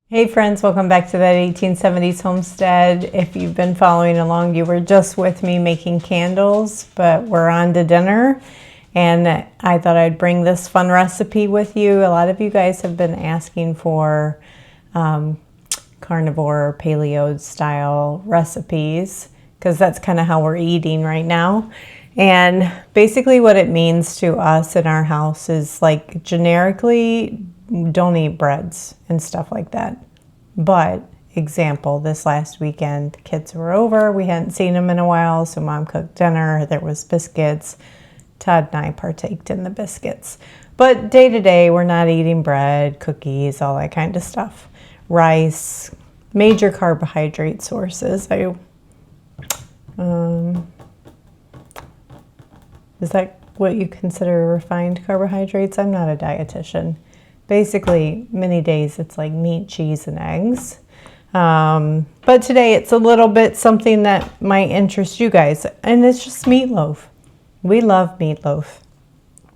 Hey friends, welcome back to that 1870s homestead. If you've been following along, you were just with me making candles, but we're on to dinner. And I thought I'd bring this fun recipe with you. A lot of you guys have been asking for carnivore or paleo style recipes because that's kind of how we're eating right now. And basically what it means to us in our house is like generically don't eat breads and stuff like that. But example, this last weekend, the kids were over. We hadn't seen them in a while, so mom cooked dinner. There was biscuits. Todd and I partaked in the biscuits. But day to day, we're not eating bread, cookies, all that kind of stuff. Rice, major carbohydrate sources. Is that what you consider refined carbohydrates? I'm not a dietitian. Basically, many days it's like meat, cheese, and eggs. But today it's a little bit something that might interest you guys, and it's just meatloaf. We love meatloaf.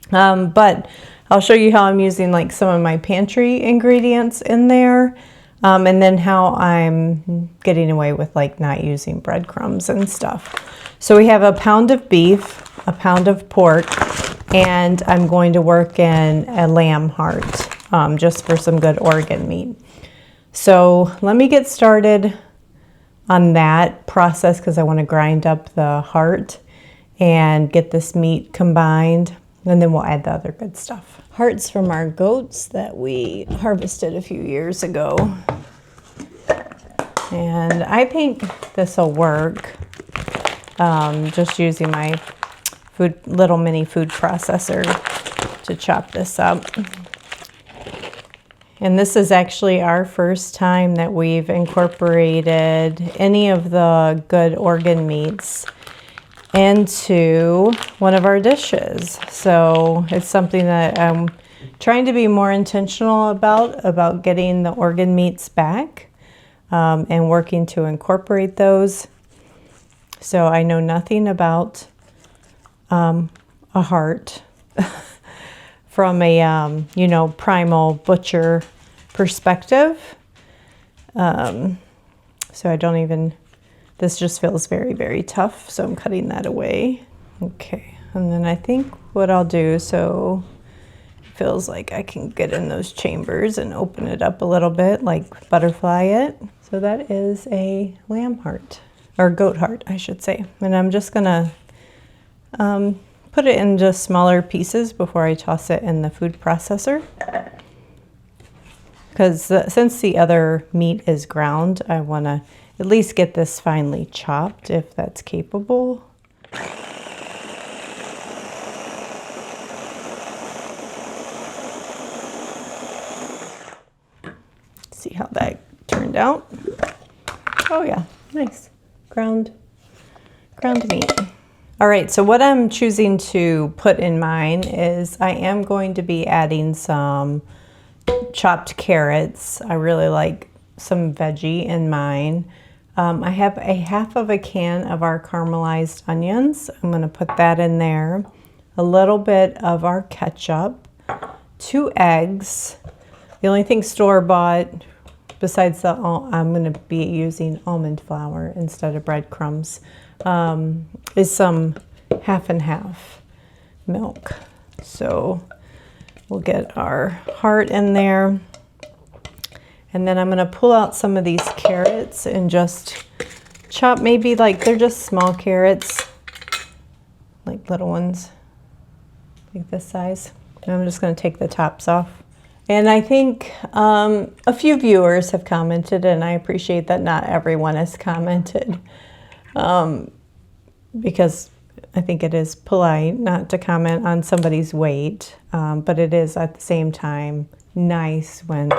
But I'll show you how I'm using like some of my pantry ingredients in there, and then how I'm getting away with like not using breadcrumbs and stuff. So we have a pound of beef, a pound of pork, and I'm going to work in a lamb heart. Just for some good organ meat. So let me get started on that process because I want to grind up the heart and get this meat combined, and then we'll add the other good stuff. Hearts from our goats that we harvested a few years ago. And I think this will work just using my little mini food processor to chop this up. And this is actually our first time that we've incorporated any of the good organ meats into one of our dishes. So it's something that I'm trying to be more intentional about getting the organ meats back and working to incorporate those. So I know nothing about a heart from a, primal butcher perspective. So I don't even, this just feels very, very tough. So I'm cutting that away. Okay. And then I think what I'll do, so it feels like I can get in those chambers and open it up a little bit, like butterfly it. So that is a lamb heart, or goat heart, I should say. And I'm just gonna, put it into smaller pieces before I toss it in the food processor. Because since the other meat is ground, I want to at least get this finely chopped if that's capable. See how that turned out. Oh yeah, nice. Ground meat. All right, so what I'm choosing to put in mine is I am going to be adding some chopped carrots. I really like some veggie in mine. I have a half of a can of our caramelized onions. I'm gonna put that in there. A little bit of our ketchup, 2 eggs. The only thing store-bought, besides I'm gonna be using almond flour instead of breadcrumbs, is some half and half milk. So we'll get our heart in there. And then I'm gonna pull out some of these carrots and just chop, maybe like they're just small carrots, like little ones, like this size. And I'm just gonna take the tops off. And I think a few viewers have commented, and I appreciate that not everyone has commented. Because I think it is polite not to comment on somebody's weight, but it is at the same time nice when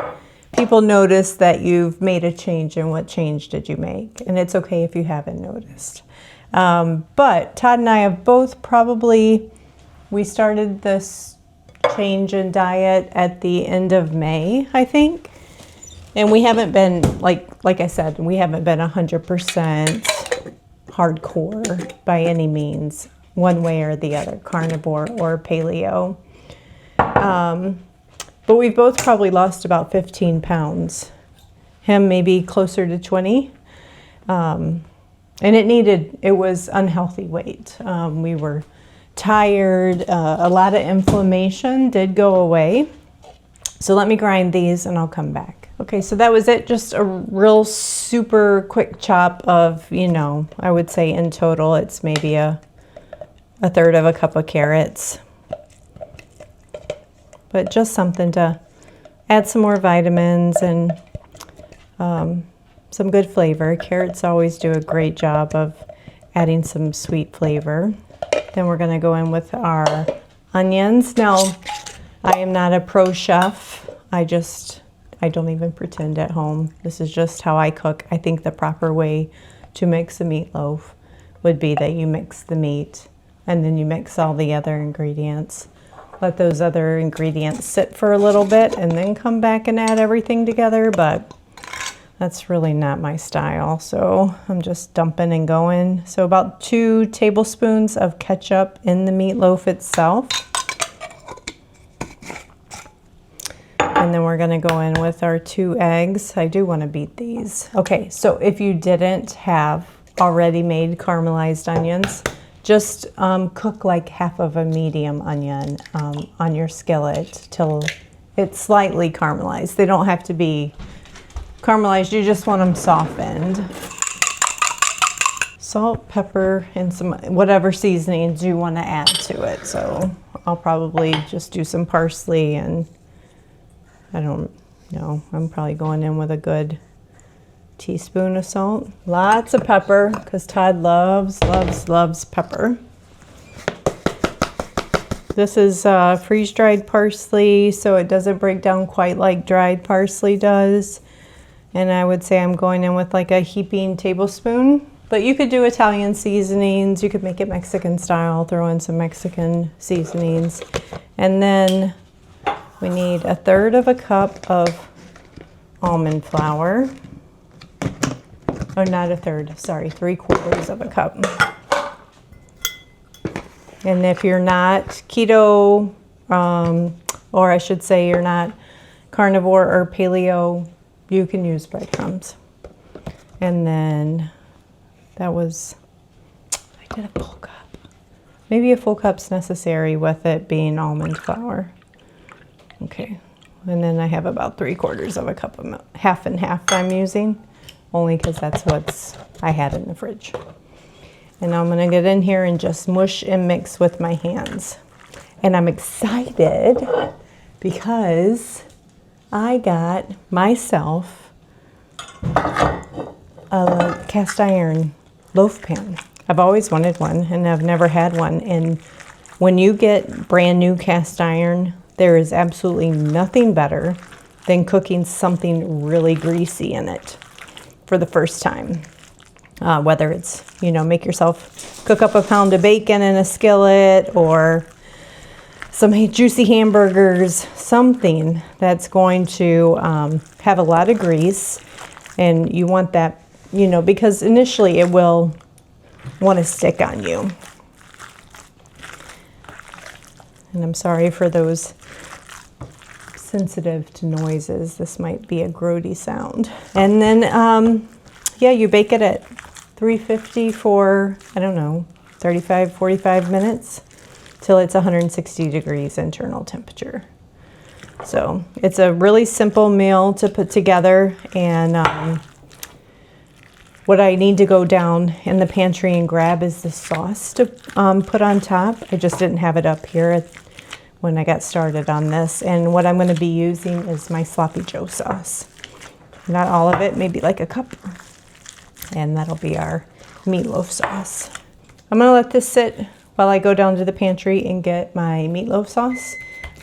people notice that you've made a change, and what change did you make? And it's okay if you haven't noticed. But Todd and I have both we started this change in diet at the end of May, I think. And we haven't been, like I said, we haven't been 100% hardcore by any means, one way or the other, carnivore or paleo. But we've both probably lost about 15 pounds him maybe closer to 20. And it was unhealthy weight. We were tired, a lot of inflammation did go away. So let me grind these and I'll come back. Okay, so that was it. Just a real super quick chop of, I would say in total it's maybe a third of a cup of carrots. But just something to add some more vitamins and some good flavor. Carrots always do a great job of adding some sweet flavor. Then we're gonna go in with our onions. Now, I am not a pro chef. I don't even pretend at home. This is just how I cook. I think the proper way to mix a meatloaf would be that you mix the meat and then you mix all the other ingredients. Let those other ingredients sit for a little bit and then come back and add everything together, but that's really not my style. So I'm just dumping and going. So about 2 tablespoons of ketchup in the meatloaf itself. And then we're gonna go in with our 2 eggs. I do wanna beat these. Okay, so if you didn't have already made caramelized onions, just cook like half of a medium onion on your skillet till it's slightly caramelized. They don't have to be caramelized, you just want them softened. Salt, pepper, and some whatever seasonings you want to add to it. So I'll probably just do some parsley and I don't know, I'm probably going in with a good teaspoon of salt. Lots of pepper, because Todd loves pepper. This is freeze-dried parsley, so it doesn't break down quite like dried parsley does. And I would say I'm going in with like a heaping tablespoon. But you could do Italian seasonings. You could make it Mexican style, throw in some Mexican seasonings. And then we need a third of a cup of almond flour. Oh, not a third, sorry, 3/4 of a cup. And if you're not keto, or I should say you're not carnivore or paleo, you can use breadcrumbs. And then I did a full cup. Maybe a full cup's necessary with it being almond flour. Okay, and then I have about 3/4 of a cup of milk, half and half I'm using, only because that's what I had in the fridge. And I'm gonna get in here and just mush and mix with my hands. And I'm excited because I got myself a cast iron loaf pan. I've always wanted one and I've never had one. And when you get brand new cast iron, there is absolutely nothing better than cooking something really greasy in it for the first time. Whether it's, make yourself cook up a pound of bacon in a skillet or some juicy hamburgers, something that's going to have a lot of grease. And you want that, because initially it will want to stick on you. And I'm sorry for those sensitive to noises. This might be a grody sound. And then, you bake it at 350 for, 35, 45 minutes till it's 160 degrees internal temperature. So it's a really simple meal to put together. And what I need to go down in the pantry and grab is the sauce to put on top. I just didn't have it up here when I got started on this. And what I'm going to be using is my Sloppy Joe sauce. Not all of it, maybe like a cup. And that'll be our meatloaf sauce. I'm going to let this sit while I go down to the pantry and get my meatloaf sauce.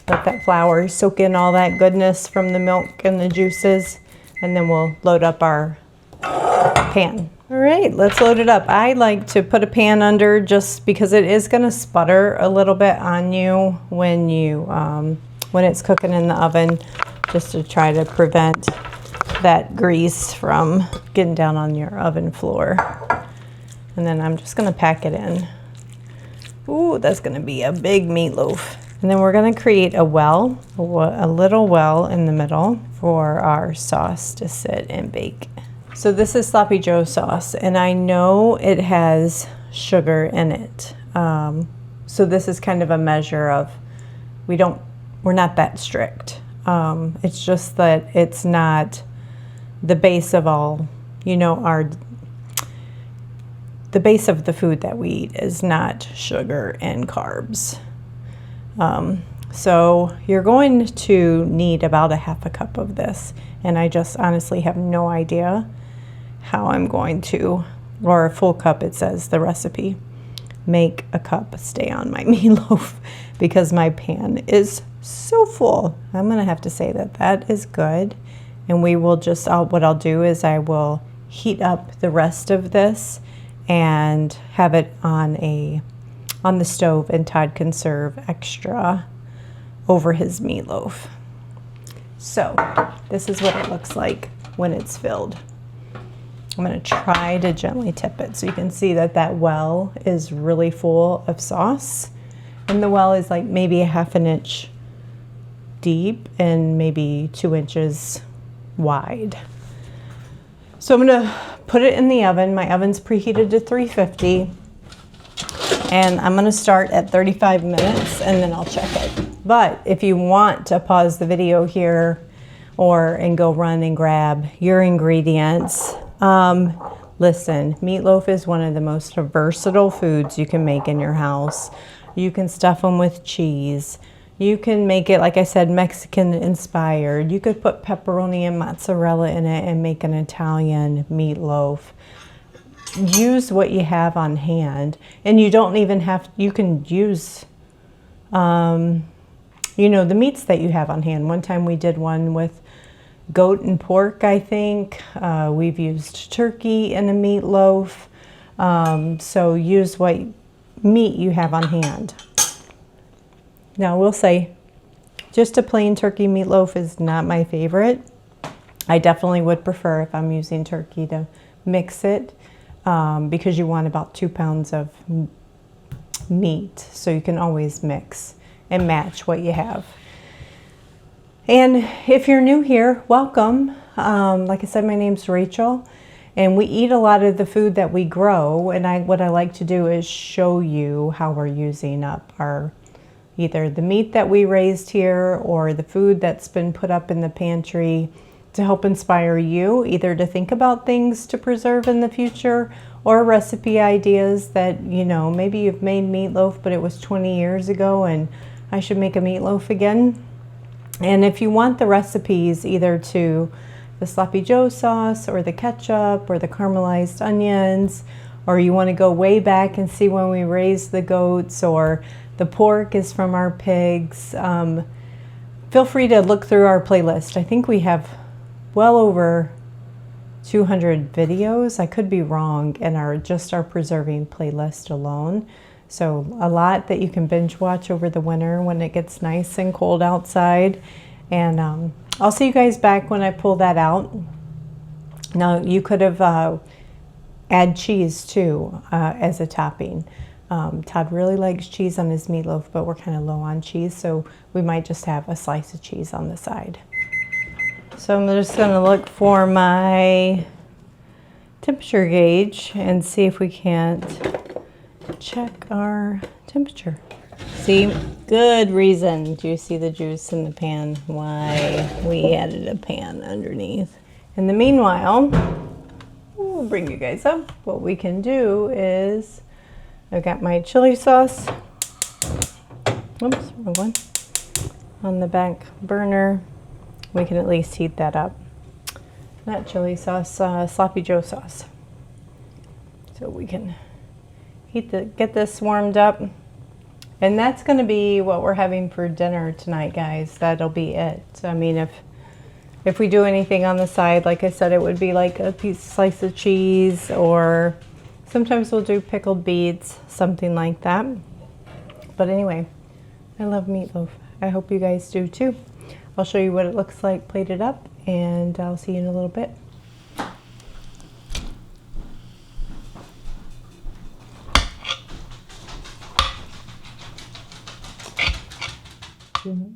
Let that flour soak in all that goodness from the milk and the juices. And then we'll load up our pan. All right, let's load it up. I like to put a pan under just because it is going to sputter a little bit on you when it's cooking in the oven, just to try to prevent that grease from getting down on your oven floor. And then I'm just going to pack it in. Ooh, that's going to be a big meatloaf. And then we're going to create a well, a little well in the middle. for our sauce to sit and bake. So this is Sloppy Joe sauce, and I know it has sugar in it. So this is kind of a measure of, we're not that strict. It's just that it's not the base of all, the base of the food that we eat is not sugar and carbs. So you're going to need about a half a cup of this. And I just honestly have no idea how I'm going to, or a full cup, it says the recipe, make a cup stay on my meatloaf because my pan is so full. I'm going to have to say that is good. And we will just, what I'll do is I will heat up the rest of this and have it on the stove, and Todd can serve extra over his meatloaf. So this is what it looks like when it's filled. I'm going to try to gently tip it so you can see that well is really full of sauce, and the well is like maybe a ½ inch deep and maybe 2 inches wide. So I'm going to put it in the oven. My oven's preheated to 350, and I'm going to start at 35 minutes and then I'll check it. But if you want to pause the video here and go run and grab your ingredients, listen, meatloaf is one of the most versatile foods you can make in your house. You can stuff them with cheese. You can make it, like I said, Mexican inspired. You could put pepperoni and mozzarella in it and make an Italian meatloaf. Use what you have on hand. And you don't even have, you can use, the meats that you have on hand. One time we did one with goat and pork, I think. We've used turkey in a meatloaf. So use what meat you have on hand. Now, we'll say just a plain turkey meatloaf is not my favorite. I definitely would prefer, if I'm using turkey, to mix it because you want about 2 pounds of meat. So you can always mix and match what you have. And if you're new here, welcome. Like I said, my name's Rachel, and we eat a lot of the food that we grow. And what I like to do is show you how we're using up either the meat that we raised here or the food that's been put up in the pantry to help inspire you either to think about things to preserve in the future or recipe ideas that, maybe you've made meatloaf, but it was 20 years ago and I should make a meatloaf again. And if you want the recipes either to the Sloppy Joe sauce or the ketchup or the caramelized onions, or you want to go way back and see when we raised the goats, or the pork is from our pigs, feel free to look through our playlist. I think we have well over 200 videos. I could be wrong in our preserving playlist alone. So a lot that you can binge watch over the winter when it gets nice and cold outside. And I'll see you guys back when I pull that out. Now you could have add cheese too as a topping. Todd really likes cheese on his meatloaf, but we're kind of low on cheese, so we might just have a slice of cheese on the side. So I'm just going to look for my temperature gauge and see if we can't check our temperature. See, good reason. Do you see the juice in the pan? Why we added a pan underneath. In the meanwhile, we'll bring you guys up. What we can do is, I've got my chili sauce. Oops, wrong one. On the back burner. We can at least heat that up. Not chili sauce, Sloppy Joe sauce. So we can get this warmed up. And that's going to be what we're having for dinner tonight, guys. That'll be it. I mean, if we do anything on the side, like I said, it would be like a slice of cheese, or sometimes we'll do pickled beets, something like that. But anyway, I love meatloaf. I hope you guys do too. I'll show you what it looks like plated up, and I'll see you in a little bit.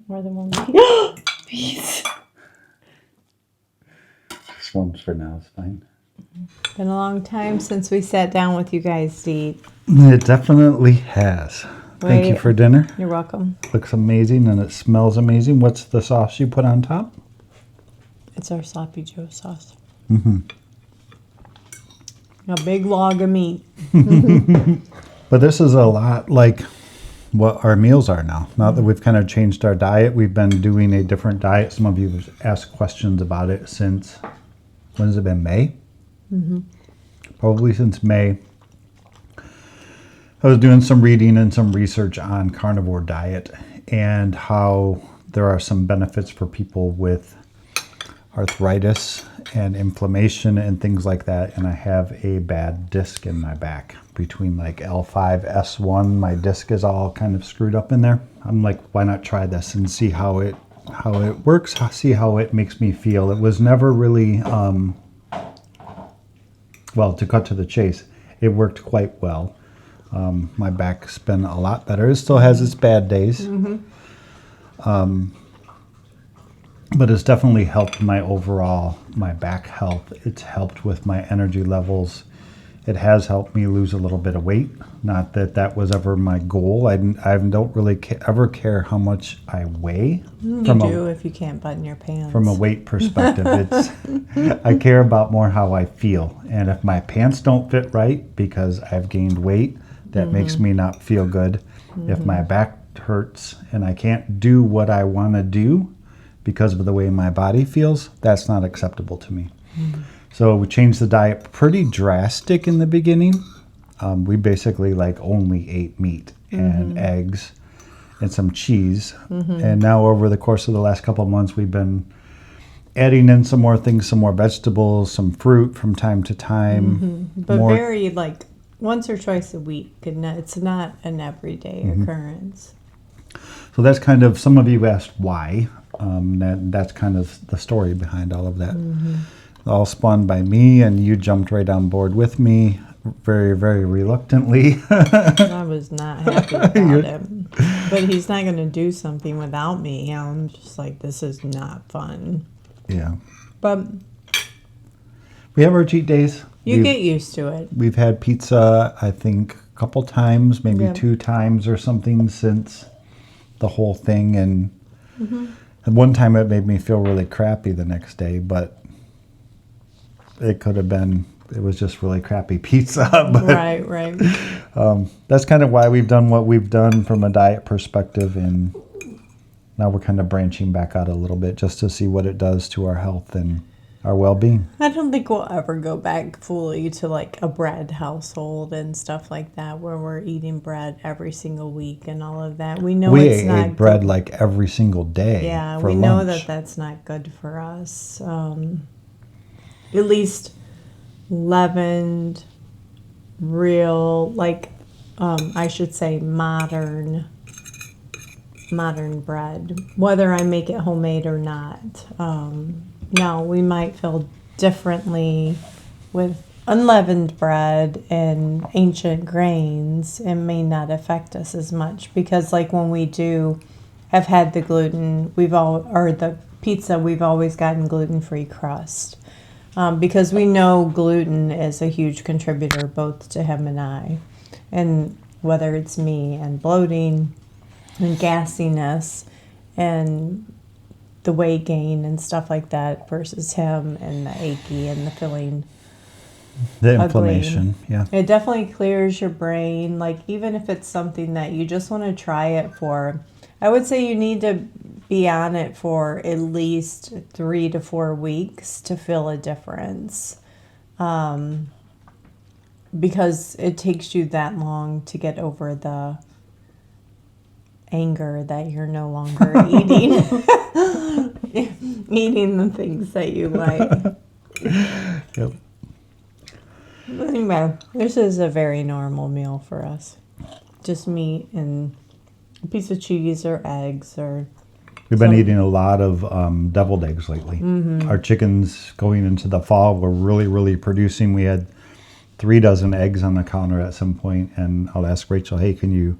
More than one piece. This one's for now, it's fine. Been a long time since we sat down with you guys to eat. It definitely has. Thank you for dinner. You're welcome. Looks amazing and it smells amazing. What's the sauce you put on top? It's our Sloppy Joe sauce. Mm-hmm. A big log of meat. But this is a lot like what our meals are now. Now that we've kind of changed our diet, we've been doing a different diet. Some of you have asked questions about it since, when has it been, May? Mm-hmm. Probably since May. I was doing some reading and some research on carnivore diet and how there are some benefits for people with arthritis and inflammation and things like that. And I have a bad disc in my back between like L5, S1. My disc is all kind of screwed up in there. I'm like, why not try this and see how it works, see how it makes me feel. It was never really, well, to cut to the chase, it worked quite well. My back's been a lot better. It still has its bad days. Mm-hmm. But it's definitely helped my back health. It's helped with my energy levels. It has helped me lose a little bit of weight. Not that that was ever my goal. I don't really ever care how much I weigh. You do if you can't button your pants. From a weight perspective, I care about more how I feel. And if my pants don't fit right because I've gained weight, that makes me not feel good. If my back hurts and I can't do what I want to do because of the way my body feels, that's not acceptable to me. So we changed the diet pretty drastic in the beginning. We basically like only ate meat and eggs and some cheese. And now over the course of the last couple of months, we've been adding in some more things, some more vegetables, some fruit from time to time. But very like once or twice a week. It's not an everyday occurrence. So that's kind of, some of you asked why. That's kind of the story behind all of that. All spawned by me, and you jumped right on board with me very, very reluctantly. I was not happy about it. But he's not going to do something without me. I'm just like, this is not fun. Yeah. But we have our cheat days. You get used to it. We've had pizza, I think, a couple times, maybe 2 times or something since the whole thing. And at one time it made me feel really crappy the next day, but it could have been, it was just really crappy pizza. But, right. That's kind of why we've done what we've done from a diet perspective. And now we're kind of branching back out a little bit just to see what it does to our health and our well-being. I don't think we'll ever go back fully to like a bread household and stuff like that, where we're eating bread every single week and all of that. We know it's not ate bread like every single day. Yeah, for we lunch. know that that's not good for us. At least leavened, real, like I should say modern bread, whether I make it homemade or not. Now, we might feel differently with unleavened bread and ancient grains. It may not affect us as much because, like, when we have had the gluten, or the pizza, we've always gotten gluten-free crust because we know gluten is a huge contributor both to him and I, and whether it's me and bloating and gassiness and the weight gain and stuff like that versus him and the achy and the feeling. The inflammation, yeah. It definitely clears your brain. Like, even if it's something that you just want to try it for, I would say you need to be on it for at least 3 to 4 weeks to feel a difference. Because it takes you that long to get over the anger that you're no longer eating the things that you like. Yep. Anyway, this is a very normal meal for us. Just meat and a piece of cheese or eggs or. We've been eating a lot of deviled eggs lately. Our chickens going into the fall were really, really producing. We had 3 dozen eggs on the counter at some point, and I'll ask Rachel, hey, can you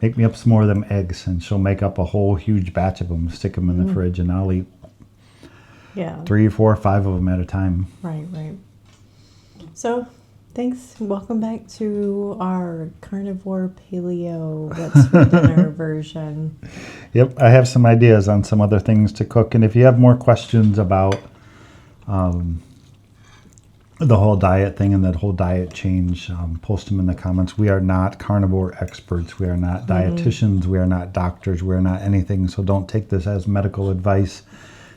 make me up some more of them eggs? And she'll make up a whole huge batch of them, stick them in the fridge, and I'll eat Yeah. 3, 4, 5 of them at a time. Right, right. So, thanks. Welcome back to our Carnivore-Paleo What's for Dinner version. Yep, I have some ideas on some other things to cook. And if you have more questions about the whole diet thing and that whole diet change, post them in the comments. We are not carnivore experts. We are not dietitians. We are not doctors. We are not anything. So don't take this as medical advice.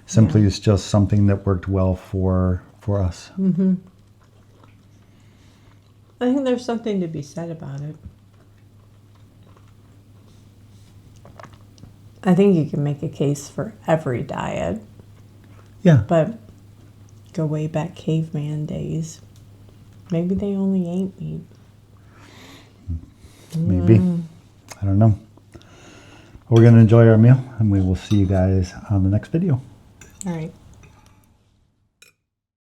Simply, it's just something that worked well for us. I think there's something to be said about it. I think you can make a case for every diet, Yeah. but go way back caveman days. Maybe they only ate meat. Maybe. I don't know. We're going to enjoy our meal, and we will see you guys on the next video. All right.